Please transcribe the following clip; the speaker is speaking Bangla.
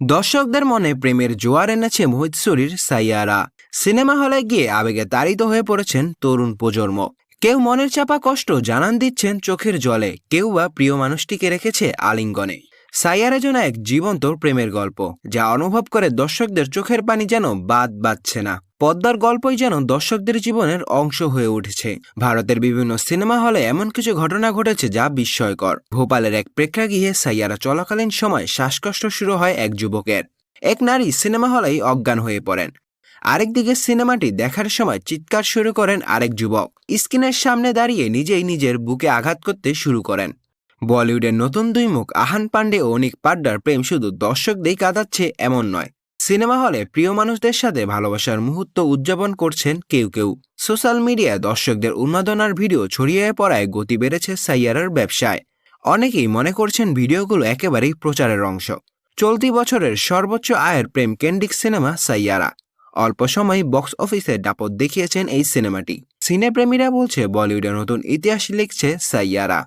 দর্শকদের মনে প্রেমের জোয়ার এনেছে মোহিত সুরির সাইয়ারা। সিনেমা হলে গিয়ে আবেগে তাড়িত হয়ে পড়েছেন তরুণ প্রজন্ম। কেউ মনের চাপা কষ্ট জানান দিচ্ছেন চোখের জলে, কেউ বা প্রিয় মানুষটিকে রেখেছে আলিঙ্গনে। সাইয়ারা যেন এক জীবন্ত প্রেমের গল্প, যা অনুভব করে দর্শকদের চোখের পানি যেন বাদ বাঁচছে না। পদ্মার গল্পই যেন দর্শকদের জীবনের অংশ হয়ে উঠেছে। ভারতের বিভিন্ন সিনেমা হলে এমন কিছু ঘটনা ঘটেছে যা বিস্ময়কর। ভোপালের এক প্রেক্ষাগৃহে সাইয়ারা চলাকালীন সময় শ্বাসকষ্ট শুরু হয় এক যুবকের। এক নারী সিনেমা হলেই অজ্ঞান হয়ে পড়েন। আরেকদিকে সিনেমাটি দেখার সময় চিৎকার শুরু করেন আরেক যুবক। স্ক্রিনের সামনে দাঁড়িয়ে নিজেই নিজের বুকে আঘাত করতে শুরু করেন। বলিউডের নতুন দুই মুখ আহান পান্ডে ও অনিক পাড্ডার প্রেম শুধু দর্শকদেরই কাঁদাচ্ছে এমন নয়। সিনেমা হলে প্রিয় মানুষদের সাথে ভালোবাসার মুহূর্ত উদযাপন করছেন কেউ কেউ। সোশ্যাল মিডিয়ায় দর্শকদের উন্মাদনার ভিডিও ছড়িয়ে পড়ায় গতি বেড়েছে সাইয়ারার ব্যবসায়। অনেকেই মনে করছেন ভিডিওগুলো একেবারেই প্রচারের অংশ। চলতি বছরের সর্বোচ্চ আয়ের প্রেম কেন্দ্রিক সিনেমা সাইয়ারা। অল্প সময় বক্স অফিসে দাপট দেখিয়েছেন এই সিনেমাটি। সিনেপ্রেমীরা বলছে বলিউডের নতুন ইতিহাস লিখছে সাইয়ারা।